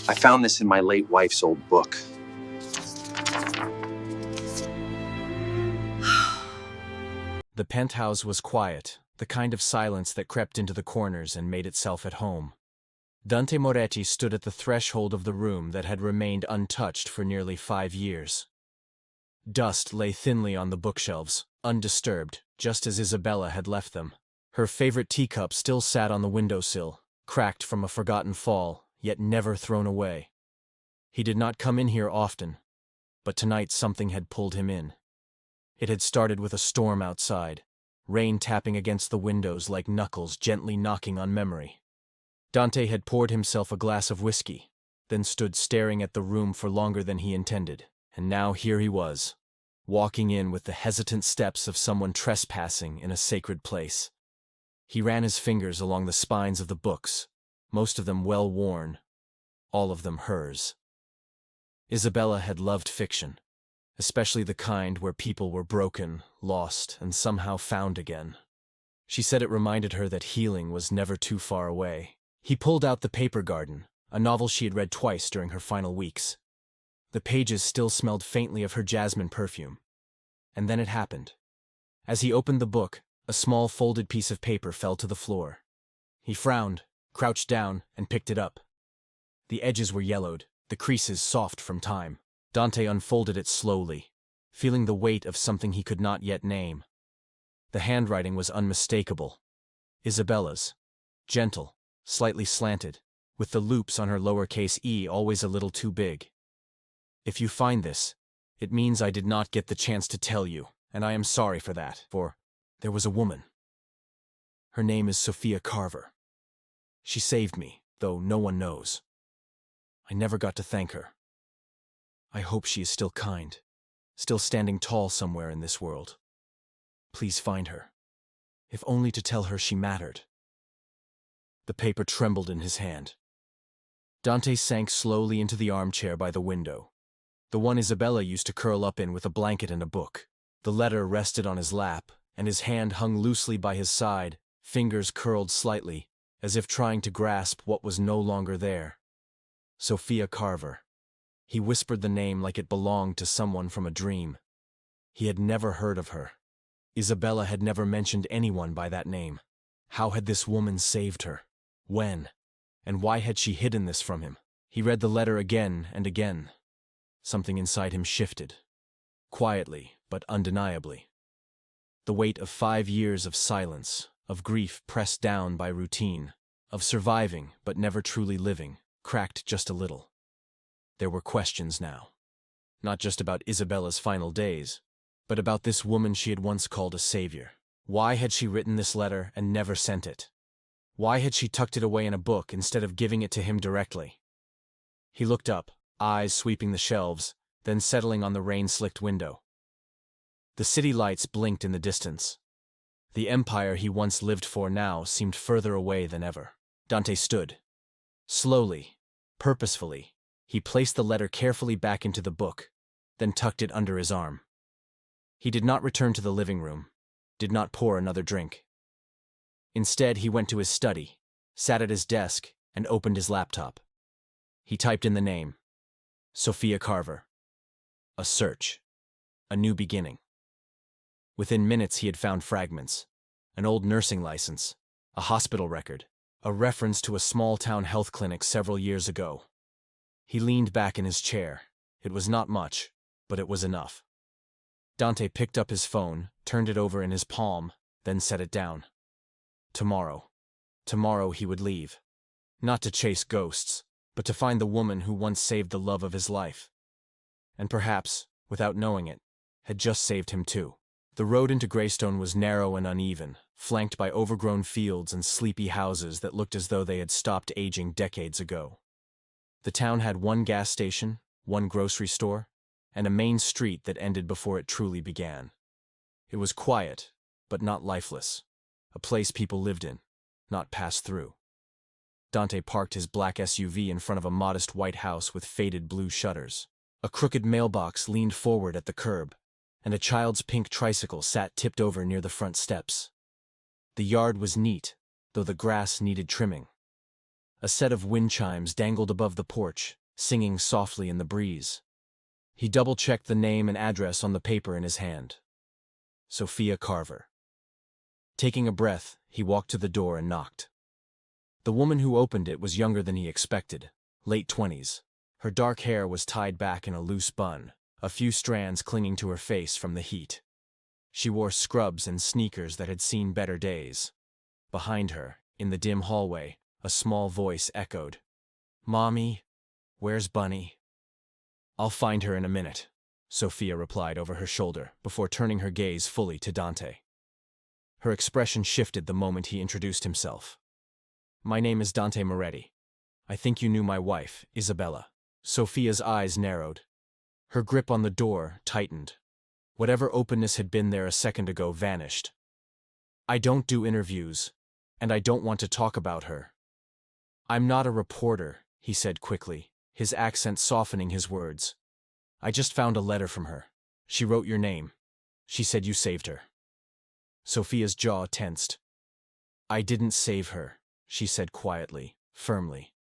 I found this in my late wife's old book. The penthouse was quiet, the kind of silence that crept into the corners and made itself at home. Dante Moretti stood at the threshold of the room that had remained untouched for nearly 5 years. Dust lay thinly on the bookshelves, undisturbed, just as Isabella had left them. Her favorite teacup still sat on the windowsill, cracked from a forgotten fall, yet never thrown away. He did not come in here often, but tonight something had pulled him in. It had started with a storm outside, rain tapping against the windows like knuckles gently knocking on memory. Dante had poured himself a glass of whiskey, then stood staring at the room for longer than he intended, and now here he was, walking in with the hesitant steps of someone trespassing in a sacred place. He ran his fingers along the spines of the books, most of them well worn, all of them hers. Isabella had loved fiction, especially the kind where people were broken, lost, and somehow found again. She said it reminded her that healing was never too far away. He pulled out The Paper Garden, a novel she had read twice during her final weeks. The pages still smelled faintly of her jasmine perfume. And then it happened. As he opened the book, a small folded piece of paper fell to the floor. He frowned, crouched down, and picked it up. The edges were yellowed, the creases soft from time. Dante unfolded it slowly, feeling the weight of something he could not yet name. The handwriting was unmistakable. Isabella's. Gentle, slightly slanted, with the loops on her lowercase e always a little too big. If you find this, it means I did not get the chance to tell you, and I am sorry for that, for there was a woman. Her name is Sophia Carver. She saved me, though no one knows. I never got to thank her. I hope she is still kind, still standing tall somewhere in this world. Please find her, if only to tell her she mattered. The paper trembled in his hand. Dante sank slowly into the armchair by the window, the one Isabella used to curl up in with a blanket and a book. The letter rested on his lap, and his hand hung loosely by his side, fingers curled slightly, as if trying to grasp what was no longer there. Sophia Carver. He whispered the name like it belonged to someone from a dream. He had never heard of her. Isabella had never mentioned anyone by that name. How had this woman saved her? When? And why had she hidden this from him? He read the letter again and again. Something inside him shifted. Quietly, but undeniably. The weight of 5 years of silence, of grief pressed down by routine, of surviving but never truly living, cracked just a little. There were questions now. Not just about Isabella's final days, but about this woman she had once called a savior. Why had she written this letter and never sent it? Why had she tucked it away in a book instead of giving it to him directly? He looked up, eyes sweeping the shelves, then settling on the rain-slicked window. The city lights blinked in the distance. The empire he once lived for now seemed further away than ever. Dante stood. Slowly, purposefully, he placed the letter carefully back into the book, then tucked it under his arm. He did not return to the living room, did not pour another drink. Instead, he went to his study, sat at his desk, and opened his laptop. He typed in the name. Sophia Carver. A search. A new beginning. Within minutes he had found fragments. An old nursing license. A hospital record. A reference to a small-town health clinic several years ago. He leaned back in his chair. It was not much, but it was enough. Dante picked up his phone, turned it over in his palm, then set it down. Tomorrow. Tomorrow he would leave. Not to chase ghosts, but to find the woman who once saved the love of his life. And perhaps, without knowing it, had just saved him too. The road into Greystone was narrow and uneven, flanked by overgrown fields and sleepy houses that looked as though they had stopped aging decades ago. The town had one gas station, one grocery store, and a main street that ended before it truly began. It was quiet, but not lifeless. A place people lived in, not passed through. Dante parked his black SUV in front of a modest white house with faded blue shutters. A crooked mailbox leaned forward at the curb, and a child's pink tricycle sat tipped over near the front steps. The yard was neat, though the grass needed trimming. A set of wind chimes dangled above the porch, singing softly in the breeze. He double-checked the name and address on the paper in his hand. Sophia Carver. Taking a breath, he walked to the door and knocked. The woman who opened it was younger than he expected, late 20s. Her dark hair was tied back in a loose bun, a few strands clinging to her face from the heat. She wore scrubs and sneakers that had seen better days. Behind her, in the dim hallway, a small voice echoed, "Mommy, where's Bunny?" "I'll find her in a minute," Sophia replied over her shoulder before turning her gaze fully to Dante. Her expression shifted the moment he introduced himself. "My name is Dante Moretti. I think you knew my wife, Isabella." Sophia's eyes narrowed. Her grip on the door tightened. Whatever openness had been there a second ago vanished. "I don't do interviews, and I don't want to talk about her." "I'm not a reporter," he said quickly, his accent softening his words. "I just found a letter from her. She wrote your name. She said you saved her." Sophia's jaw tensed. "I didn't save her," she said quietly, firmly.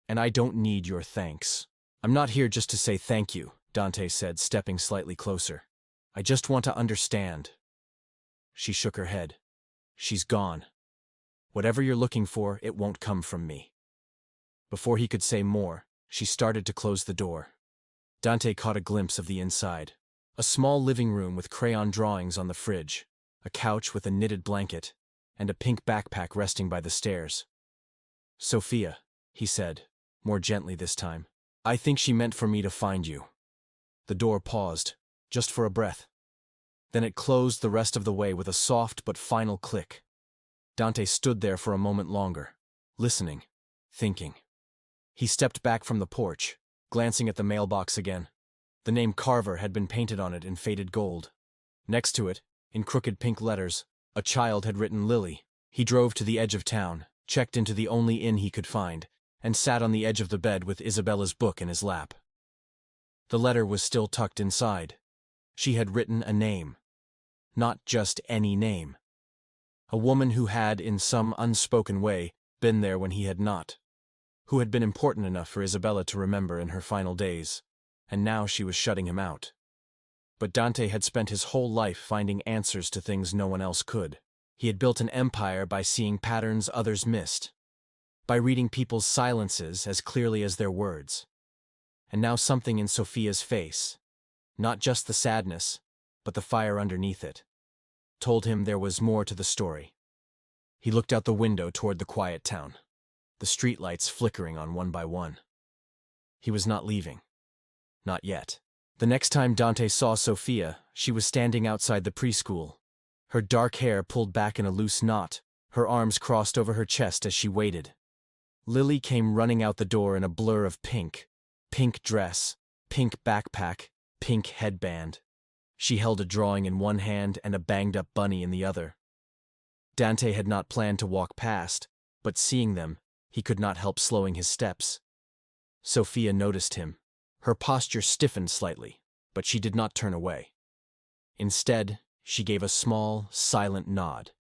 "And I don't need your thanks." "I'm not here just to say thank you," Dante said, stepping slightly closer. "I just want to understand." She shook her head. "She's gone. Whatever you're looking for, it won't come from me." Before he could say more, she started to close the door. Dante caught a glimpse of the inside. A small living room with crayon drawings on the fridge, a couch with a knitted blanket, and a pink backpack resting by the stairs. "Sophia," he said, more gently this time, "I think she meant for me to find you." The door paused, just for a breath. Then it closed the rest of the way with a soft but final click. Dante stood there for a moment longer, listening, thinking. He stepped back from the porch, glancing at the mailbox again. The name Carver had been painted on it in faded gold. Next to it, in crooked pink letters, a child had written Lily. He drove to the edge of town, checked into the only inn he could find, and sat on the edge of the bed with Isabella's book in his lap. The letter was still tucked inside. She had written a name. Not just any name. A woman who had, in some unspoken way, been there when he had not. Who had been important enough for Isabella to remember in her final days, and now she was shutting him out. But Dante had spent his whole life finding answers to things no one else could. He had built an empire by seeing patterns others missed, by reading people's silences as clearly as their words. And now something in Sophia's face, not just the sadness, but the fire underneath it, told him there was more to the story. He looked out the window toward the quiet town, the streetlights flickering on one by one. He was not leaving. Not yet. The next time Dante saw Sophia, she was standing outside the preschool. Her dark hair pulled back in a loose knot, her arms crossed over her chest as she waited. Lily came running out the door in a blur of pink. Pink dress, pink backpack, pink headband. She held a drawing in one hand and a banged-up bunny in the other. Dante had not planned to walk past, but seeing them, he could not help slowing his steps. Sophia noticed him. Her posture stiffened slightly, but she did not turn away. Instead, she gave a small, silent nod.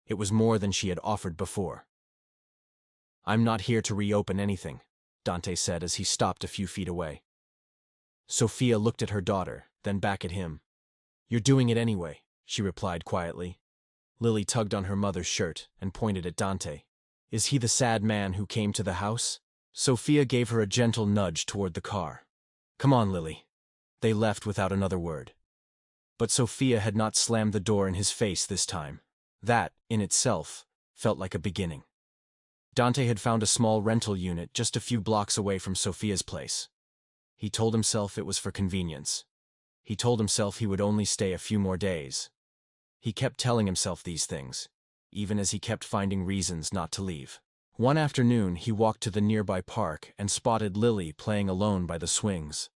It was more than she had offered before. "I'm not here to reopen anything," Dante said as he stopped a few feet away. Sophia looked at her daughter, then back at him. "You're doing it anyway," she replied quietly. Lily tugged on her mother's shirt and pointed at Dante. "Is he the sad man who came to the house?" Sophia gave her a gentle nudge toward the car. "Come on, Lily." They left without another word. But Sophia had not slammed the door in his face this time. That, in itself, felt like a beginning. Dante had found a small rental unit just a few blocks away from Sophia's place. He told himself it was for convenience. He told himself he would only stay a few more days. He kept telling himself these things, even as he kept finding reasons not to leave. One afternoon, he walked to the nearby park and spotted Lily playing alone by the swings.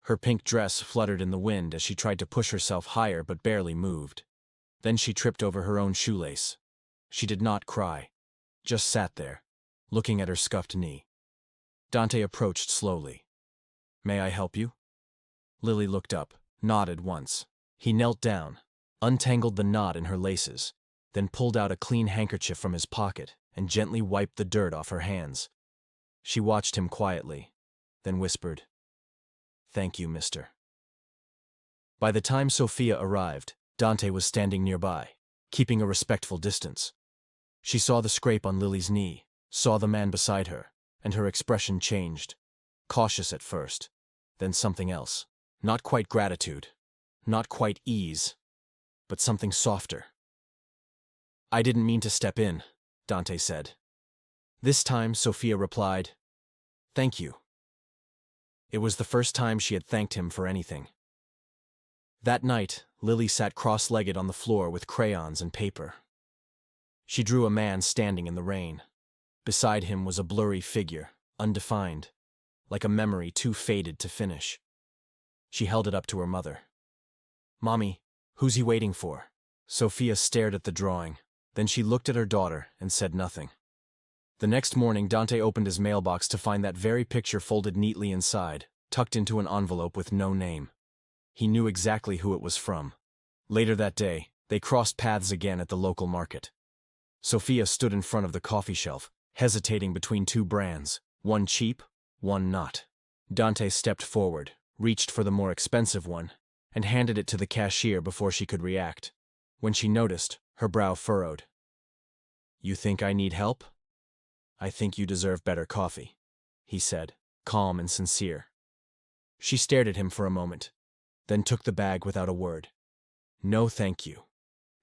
Her pink dress fluttered in the wind as she tried to push herself higher but barely moved. Then she tripped over her own shoelace. She did not cry, just sat there, looking at her scuffed knee. Dante approached slowly. "May I help you?" Lily looked up, nodded once. He knelt down, untangled the knot in her laces, then pulled out a clean handkerchief from his pocket and gently wiped the dirt off her hands. She watched him quietly, then whispered, "Thank you, mister." By the time Sophia arrived, Dante was standing nearby, keeping a respectful distance. She saw the scrape on Lily's knee, saw the man beside her, and her expression changed. Cautious at first, then something else. Not quite gratitude, not quite ease, but something softer. "I didn't mean to step in," Dante said. This time, Sophia replied, "Thank you." It was the first time she had thanked him for anything. That night, Lily sat cross-legged on the floor with crayons and paper. She drew a man standing in the rain. Beside him was a blurry figure, undefined, like a memory too faded to finish. She held it up to her mother. "Mommy, who's he waiting for?" Sophia stared at the drawing. Then she looked at her daughter and said nothing. The next morning, Dante opened his mailbox to find that very picture folded neatly inside, tucked into an envelope with no name. He knew exactly who it was from. Later that day, they crossed paths again at the local market. Sophia stood in front of the coffee shelf, hesitating between two brands, one cheap, one not. Dante stepped forward, reached for the more expensive one, and handed it to the cashier before she could react. When she noticed, her brow furrowed. "You think I need help?" "I think you deserve better coffee," he said, calm and sincere. She stared at him for a moment, then took the bag without a word. No thank you.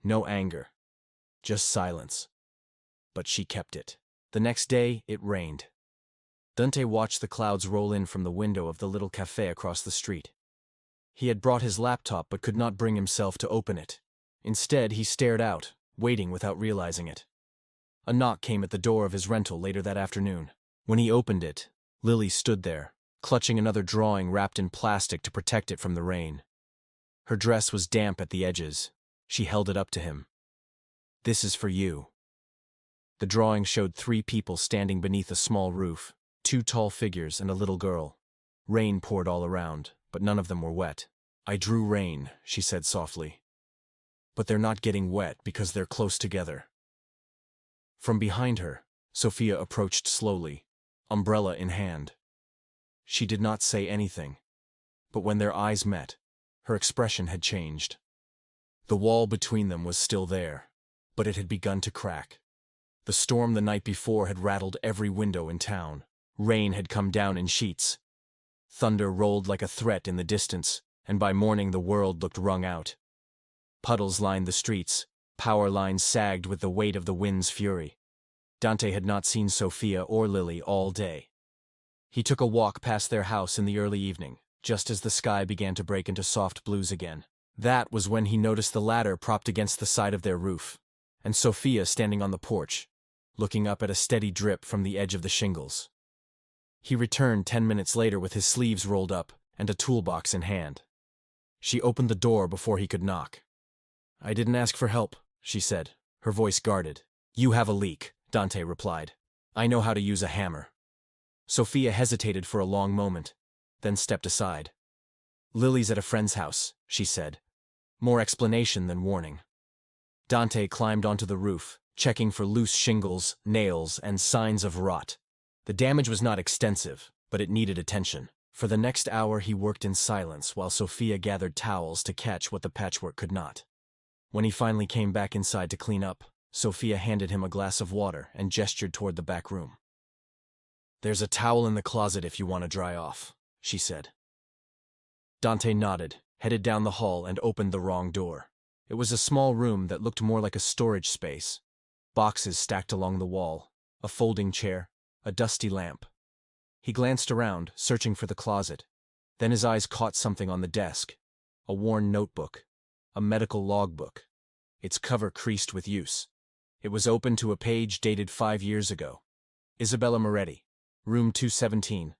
No anger. Just silence. But she kept it. The next day, it rained. Dante watched the clouds roll in from the window of the little cafe across the street. He had brought his laptop but could not bring himself to open it. Instead, he stared out, waiting without realizing it. A knock came at the door of his rental later that afternoon. When he opened it, Lily stood there, clutching another drawing wrapped in plastic to protect it from the rain. Her dress was damp at the edges. She held it up to him. "This is for you." The drawing showed 3 people standing beneath a small roof, 2 tall figures and a little girl. Rain poured all around, but none of them were wet. "I drew rain," she said softly. "But they're not getting wet because they're close together." From behind her, Sophia approached slowly, umbrella in hand. She did not say anything, but when their eyes met, her expression had changed. The wall between them was still there, but it had begun to crack. The storm the night before had rattled every window in town. Rain had come down in sheets. Thunder rolled like a threat in the distance, and by morning the world looked wrung out. Puddles lined the streets, power lines sagged with the weight of the wind's fury. Dante had not seen Sophia or Lily all day. He took a walk past their house in the early evening, just as the sky began to break into soft blues again. That was when he noticed the ladder propped against the side of their roof, and Sophia standing on the porch, looking up at a steady drip from the edge of the shingles. He returned 10 minutes later with his sleeves rolled up and a toolbox in hand. She opened the door before he could knock. "I didn't ask for help," she said, her voice guarded. "You have a leak," Dante replied. "I know how to use a hammer." Sophia hesitated for a long moment, then stepped aside. "Lily's at a friend's house," she said. More explanation than warning. Dante climbed onto the roof, checking for loose shingles, nails, and signs of rot. The damage was not extensive, but it needed attention. For the next hour he worked in silence while Sophia gathered towels to catch what the patchwork could not. When he finally came back inside to clean up, Sophia handed him a glass of water and gestured toward the back room. "There's a towel in the closet if you want to dry off," she said. Dante nodded, headed down the hall and opened the wrong door. It was a small room that looked more like a storage space. Boxes stacked along the wall, a folding chair, a dusty lamp. He glanced around, searching for the closet. Then his eyes caught something on the desk, a worn notebook, a medical logbook, its cover creased with use. It was open to a page dated 5 years ago. Isabella Moretti, room 217,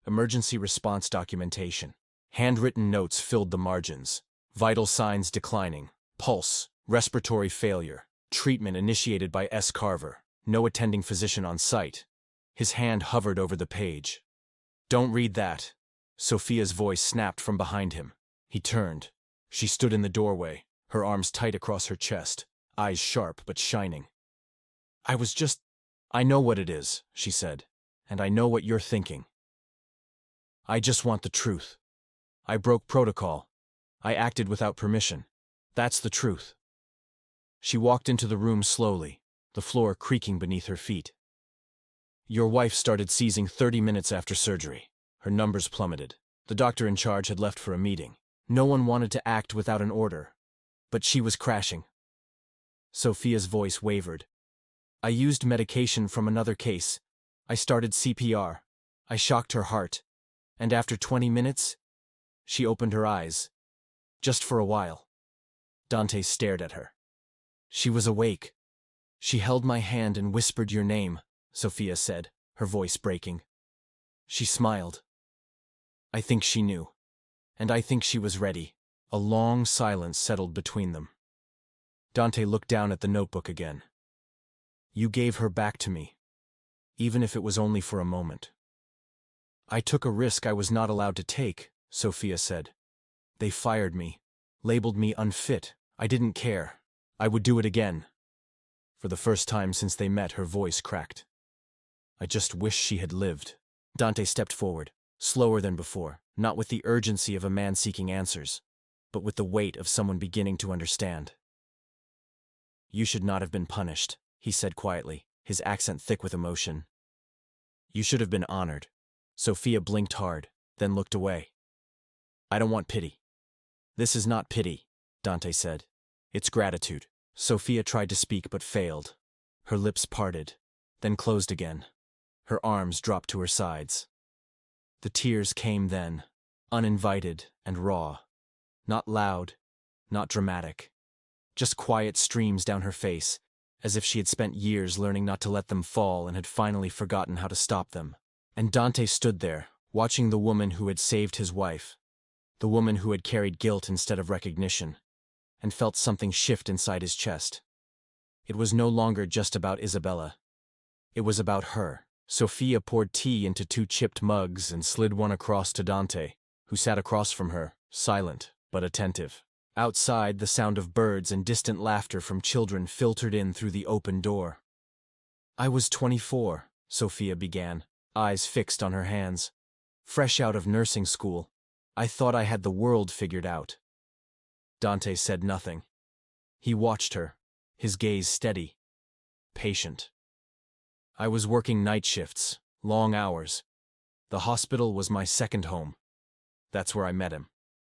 emergency response documentation. Handwritten notes filled the margins. Vital signs declining, pulse, respiratory failure, treatment initiated by S. Carver, no attending physician on site. His hand hovered over the page. "Don't read that." Sophia's voice snapped from behind him. He turned. She stood in the doorway, her arms tight across her chest, eyes sharp but shining. "I was just I know what it is, she said, and I know what you're thinking. I just want the truth. I broke protocol. I acted without permission. That's the truth. She walked into the room slowly, the floor creaking beneath her feet. Your wife started seizing 30 minutes after surgery. Her numbers plummeted. The doctor in charge had left for a meeting. No one wanted to act without an order. But she was crashing. Sophia's voice wavered. I used medication from another case. I started CPR. I shocked her heart. And after 20 minutes, she opened her eyes. Just for a while. Dante stared at her. She was awake. She held my hand and whispered your name, Sophia said, her voice breaking. She smiled. I think she knew. And I think she was ready. A long silence settled between them. Dante looked down at the notebook again. You gave her back to me, even if it was only for a moment. I took a risk I was not allowed to take, Sophia said. They fired me, labeled me unfit. I didn't care. I would do it again. For the first time since they met, her voice cracked. I just wish she had lived. Dante stepped forward, slower than before, not with the urgency of a man seeking answers, but with the weight of someone beginning to understand. You should not have been punished, he said quietly, his accent thick with emotion. You should have been honored. Sophia blinked hard, then looked away. I don't want pity. This is not pity, Dante said. It's gratitude. Sophia tried to speak but failed. Her lips parted, then closed again. Her arms dropped to her sides. The tears came then, uninvited and raw. Not loud, not dramatic. Just quiet streams down her face, as if she had spent years learning not to let them fall and had finally forgotten how to stop them. And Dante stood there, watching the woman who had saved his wife, the woman who had carried guilt instead of recognition, and felt something shift inside his chest. It was no longer just about Isabella. It was about her. Sophia poured tea into 2 chipped mugs and slid one across to Dante, who sat across from her, silent but attentive. Outside, the sound of birds and distant laughter from children filtered in through the open door. I was 24, Sophia began, eyes fixed on her hands. Fresh out of nursing school, I thought I had the world figured out. Dante said nothing. He watched her, his gaze steady, patient. I was working night shifts, long hours. The hospital was my second home. That's where I met him,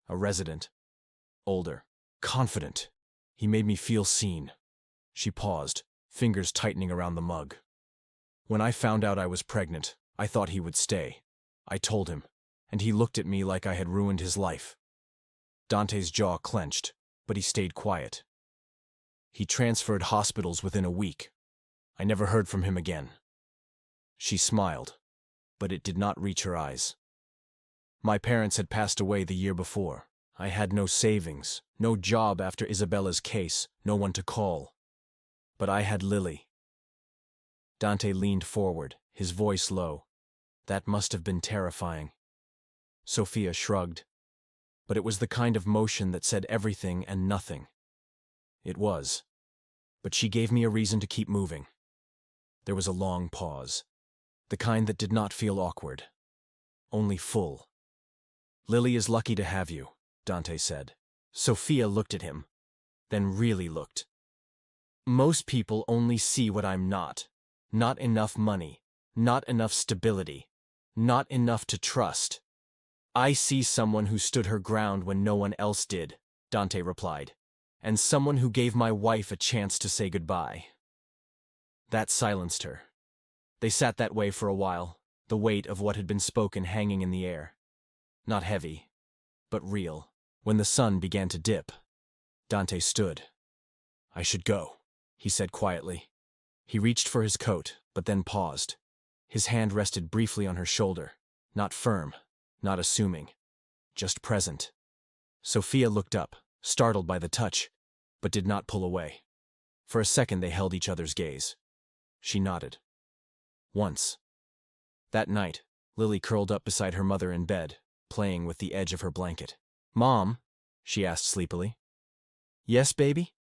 a resident. Older, confident. He made me feel seen. She paused, fingers tightening around the mug. When I found out I was pregnant, I thought he would stay. I told him, and he looked at me like I had ruined his life. Dante's jaw clenched, but he stayed quiet. He transferred hospitals within a week. I never heard from him again. She smiled, but it did not reach her eyes. My parents had passed away the year before. I had no savings, no job after Isabella's case, no one to call. But I had Lily. Dante leaned forward, his voice low. That must have been terrifying. Sophia shrugged. But it was the kind of motion that said everything and nothing. It was. But she gave me a reason to keep moving. There was a long pause. The kind that did not feel awkward. Only full. Lily is lucky to have you, Dante said. Sophia looked at him, then really looked. Most people only see what I'm not. Not enough money, not enough stability, not enough to trust. I see someone who stood her ground when no one else did, Dante replied, and someone who gave my wife a chance to say goodbye. That silenced her. They sat that way for a while, the weight of what had been spoken hanging in the air. Not heavy, but real. When the sun began to dip, Dante stood. I should go, he said quietly. He reached for his coat, but then paused. His hand rested briefly on her shoulder, not firm, not assuming, just present. Sophia looked up, startled by the touch, but did not pull away. For a second they held each other's gaze. She nodded. Once. That night, Lily curled up beside her mother in bed, playing with the edge of her blanket. Mom, she asked sleepily. Yes, baby?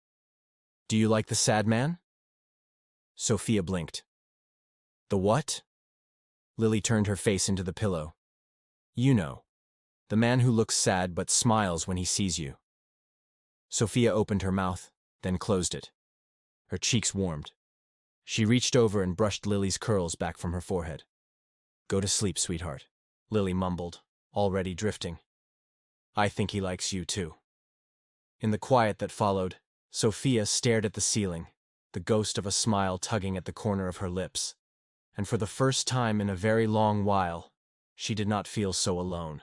Do you like the sad man? Sophia blinked. The what? Lily turned her face into the pillow. You know. The man who looks sad but smiles when he sees you. Sophia opened her mouth, then closed it. Her cheeks warmed. She reached over and brushed Lily's curls back from her forehead. Go to sleep, sweetheart, Lily mumbled, already drifting. I think he likes you too. In the quiet that followed, Sophia stared at the ceiling, the ghost of a smile tugging at the corner of her lips. And for the first time in a very long while, she did not feel so alone.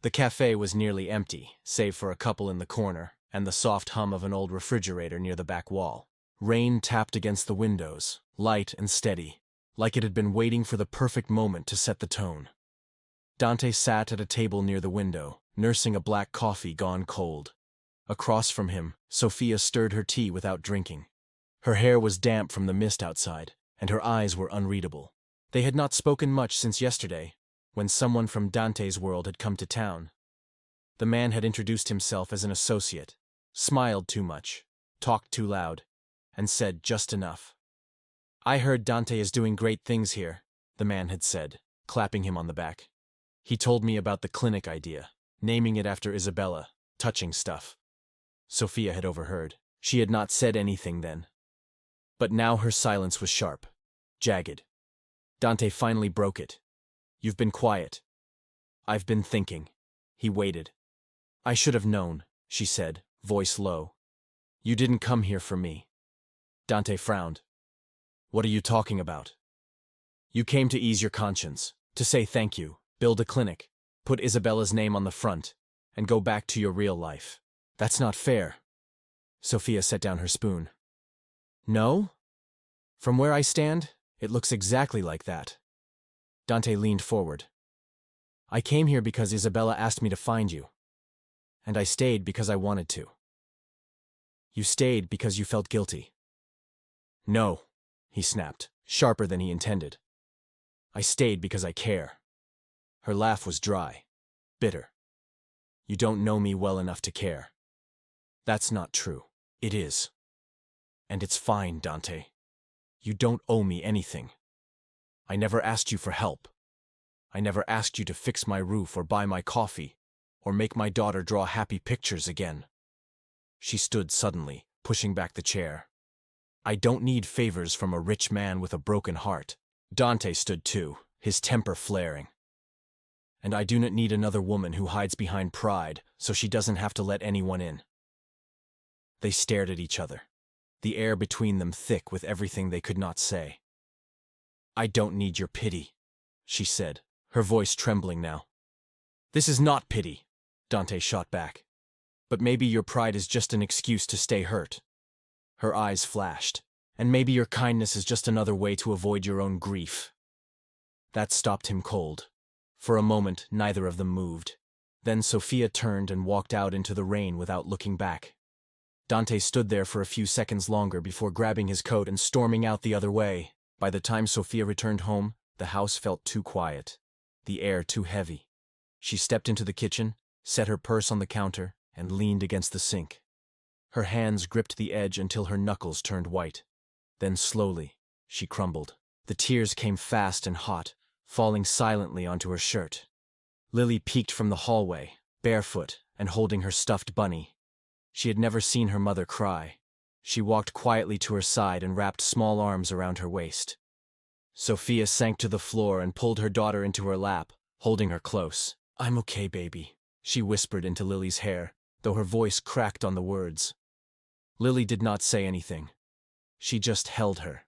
The cafe was nearly empty, save for a couple in the corner and the soft hum of an old refrigerator near the back wall. Rain tapped against the windows, light and steady, like it had been waiting for the perfect moment to set the tone. Dante sat at a table near the window, nursing a black coffee gone cold. Across from him, Sophia stirred her tea without drinking. Her hair was damp from the mist outside, and her eyes were unreadable. They had not spoken much since yesterday, when someone from Dante's world had come to town. The man had introduced himself as an associate, smiled too much, talked too loud, and said just enough. I heard Dante is doing great things here, the man had said, clapping him on the back. He told me about the clinic idea, naming it after Isabella, touching stuff. Sophia had overheard. She had not said anything then. But now her silence was sharp, jagged. Dante finally broke it. You've been quiet. I've been thinking. He waited. I should have known, she said, voice low. You didn't come here for me. Dante frowned. What are you talking about? You came to ease your conscience, to say thank you, build a clinic, put Isabella's name on the front, and go back to your real life. That's not fair. Sophia set down her spoon. No? From where I stand, it looks exactly like that. Dante leaned forward. I came here because Isabella asked me to find you. And I stayed because I wanted to. You stayed because you felt guilty. No, he snapped, sharper than he intended. I stayed because I care. Her laugh was dry, bitter. You don't know me well enough to care. That's not true. It is. And it's fine, Dante. You don't owe me anything. I never asked you for help. I never asked you to fix my roof or buy my coffee, or make my daughter draw happy pictures again. She stood suddenly, pushing back the chair. I don't need favors from a rich man with a broken heart. Dante stood too, his temper flaring. And I do not need another woman who hides behind pride so she doesn't have to let anyone in. They stared at each other, the air between them thick with everything they could not say. I don't need your pity, she said, her voice trembling now. This is not pity, Dante shot back. But maybe your pride is just an excuse to stay hurt. Her eyes flashed. And maybe your kindness is just another way to avoid your own grief. That stopped him cold. For a moment, neither of them moved. Then Sophia turned and walked out into the rain without looking back. Dante stood there for a few seconds longer before grabbing his coat and storming out the other way. By the time Sophia returned home, the house felt too quiet, the air too heavy. She stepped into the kitchen, set her purse on the counter, and leaned against the sink. Her hands gripped the edge until her knuckles turned white. Then slowly, she crumbled. The tears came fast and hot, falling silently onto her shirt. Lily peeked from the hallway, barefoot and holding her stuffed bunny. She had never seen her mother cry. She walked quietly to her side and wrapped small arms around her waist. Sophia sank to the floor and pulled her daughter into her lap, holding her close. I'm okay, baby, she whispered into Lily's hair, though her voice cracked on the words. Lily did not say anything. She just held her.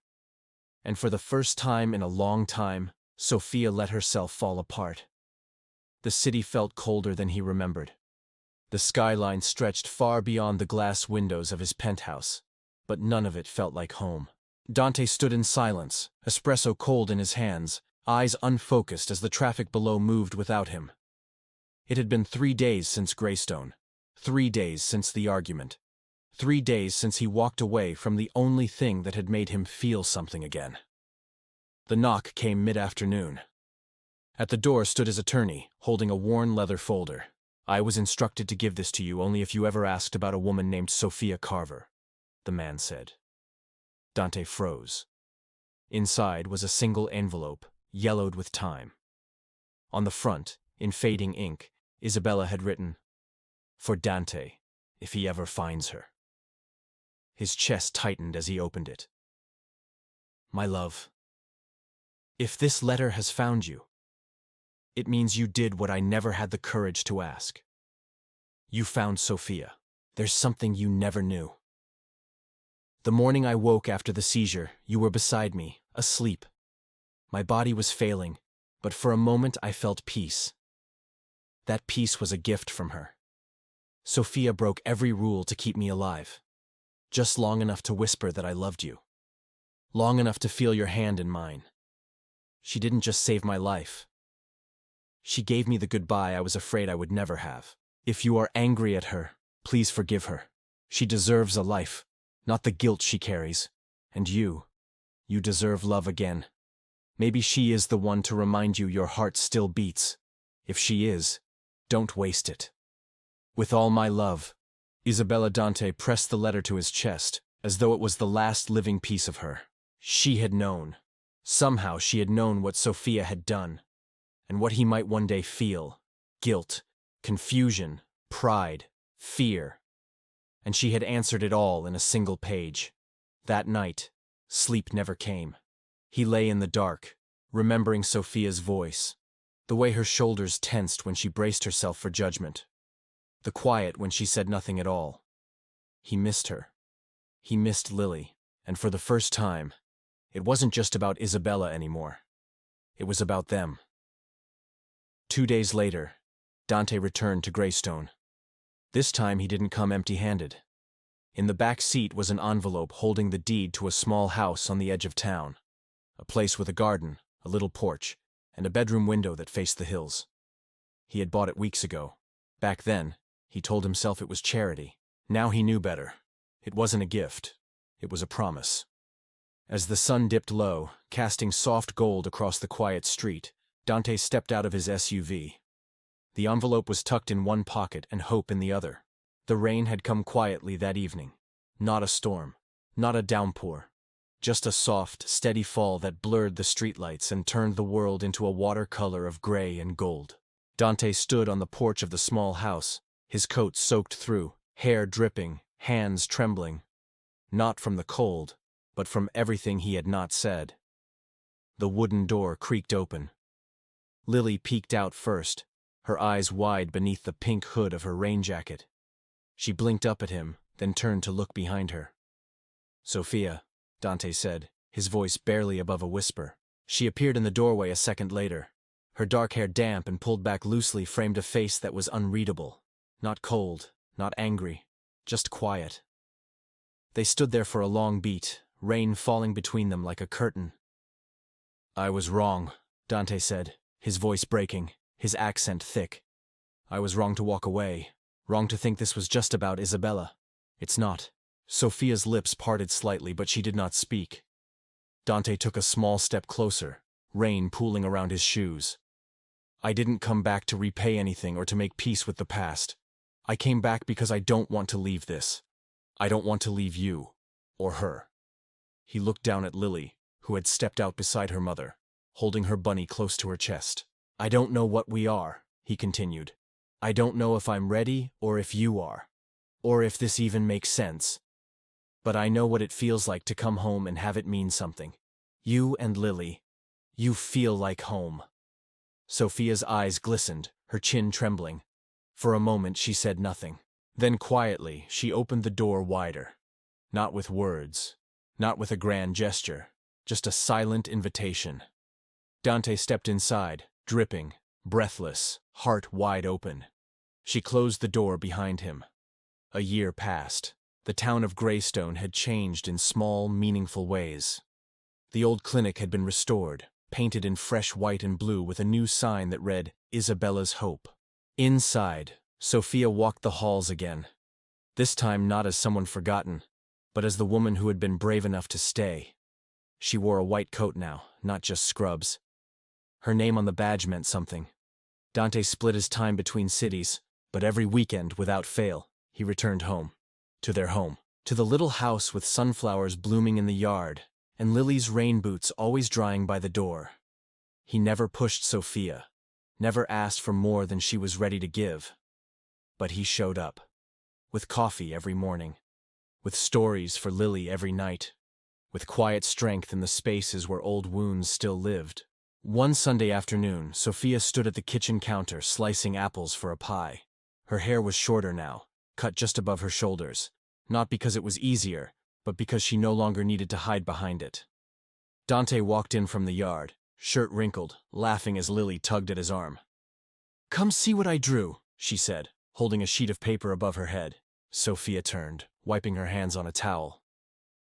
And for the first time in a long time, Sophia let herself fall apart. The city felt colder than he remembered. The skyline stretched far beyond the glass windows of his penthouse, but none of it felt like home. Dante stood in silence, espresso cold in his hands, eyes unfocused as the traffic below moved without him. It had been 3 days since Greystone, 3 days since the argument. 3 days since he walked away from the only thing that had made him feel something again. The knock came mid-afternoon. At the door stood his attorney, holding a worn leather folder. I was instructed to give this to you only if you ever asked about a woman named Sophia Carver, the man said. Dante froze. Inside was a single envelope, yellowed with time. On the front, in fading ink, Isabella had written, "For Dante, if he ever finds her." His chest tightened as he opened it. "My love, if this letter has found you, it means you did what I never had the courage to ask. You found Sophia. There's something you never knew. The morning I woke after the seizure, you were beside me, asleep. My body was failing, but for a moment I felt peace. That peace was a gift from her. Sophia broke every rule to keep me alive, just long enough to whisper that I loved you, long enough to feel your hand in mine. She didn't just save my life. She gave me the goodbye I was afraid I would never have. If you are angry at her, please forgive her. She deserves a life, not the guilt she carries. And you deserve love again. Maybe she is the one to remind you your heart still beats. If she is, don't waste it. With all my love." Isabella. Dante pressed the letter to his chest, as though it was the last living piece of her. She had known. Somehow she had known what Sophia had done, and what he might one day feel. Guilt, confusion, pride, fear. And she had answered it all in a single page. That night, sleep never came. He lay in the dark, remembering Sophia's voice, the way her shoulders tensed when she braced herself for judgment, the quiet when she said nothing at all. He missed her. He missed Lily, and for the first time, it wasn't just about Isabella anymore. It was about them. 2 days later, Dante returned to Greystone. This time he didn't come empty-handed. In the back seat was an envelope holding the deed to a small house on the edge of town, a place with a garden, a little porch, and a bedroom window that faced the hills. He had bought it weeks ago. Back then, he told himself it was charity. Now he knew better. It wasn't a gift. It was a promise. As the sun dipped low, casting soft gold across the quiet street, Dante stepped out of his SUV. The envelope was tucked in one pocket and hope in the other. The rain had come quietly that evening. Not a storm, not a downpour. Just a soft, steady fall that blurred the streetlights and turned the world into a watercolor of gray and gold. Dante stood on the porch of the small house, his coat soaked through, hair dripping, hands trembling. Not from the cold, but from everything he had not said. The wooden door creaked open. Lily peeked out first, her eyes wide beneath the pink hood of her rain jacket. She blinked up at him, then turned to look behind her. "Sophia," Dante said, his voice barely above a whisper. She appeared in the doorway a second later. Her dark hair damp and pulled back loosely framed a face that was unreadable. Not cold, not angry, just quiet. They stood there for a long beat, rain falling between them like a curtain. "I was wrong," Dante said, his voice breaking, his accent thick. "I was wrong to walk away, wrong to think this was just about Isabella. It's not." Sophia's lips parted slightly, but she did not speak. Dante took a small step closer, rain pooling around his shoes. "I didn't come back to repay anything or to make peace with the past. I came back because I don't want to leave this. I don't want to leave you, or her." He looked down at Lily, who had stepped out beside her mother, holding her bunny close to her chest. "I don't know what we are," he continued. "I don't know if I'm ready or if you are, or if this even makes sense. But I know what it feels like to come home and have it mean something. You and Lily, you feel like home." Sophia's eyes glistened, her chin trembling. For a moment she said nothing. Then quietly she opened the door wider. Not with words, not with a grand gesture, just a silent invitation. Dante stepped inside, dripping, breathless, heart wide open. She closed the door behind him. A year passed. The town of Greystone had changed in small, meaningful ways. The old clinic had been restored, painted in fresh white and blue with a new sign that read, "Isabella's Hope." Inside, Sophia walked the halls again. This time not as someone forgotten, but as the woman who had been brave enough to stay. She wore a white coat now, not just scrubs. Her name on the badge meant something. Dante split his time between cities, but every weekend, without fail, he returned home. To their home. To the little house with sunflowers blooming in the yard, and Lily's rain boots always drying by the door. He never pushed Sophia, never asked for more than she was ready to give. But he showed up, with coffee every morning, with stories for Lily every night, with quiet strength in the spaces where old wounds still lived. One Sunday afternoon, Sophia stood at the kitchen counter slicing apples for a pie. Her hair was shorter now, cut just above her shoulders, not because it was easier, but because she no longer needed to hide behind it. Dante walked in from the yard, shirt wrinkled, laughing as Lily tugged at his arm. "Come see what I drew," she said, holding a sheet of paper above her head. Sophia turned, wiping her hands on a towel.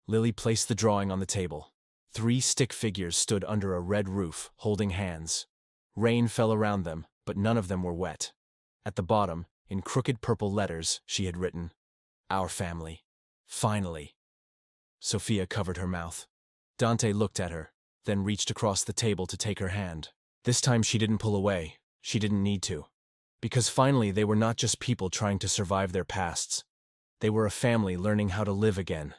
Lily placed the drawing on the table. 3 stick figures stood under a red roof, holding hands. Rain fell around them, but none of them were wet. At the bottom, in crooked purple letters, she had written, "Our family. Finally." Sophia covered her mouth. Dante looked at her, then reached across the table to take her hand. This time she didn't pull away. She didn't need to. Because finally they were not just people trying to survive their pasts. They were a family learning how to live again.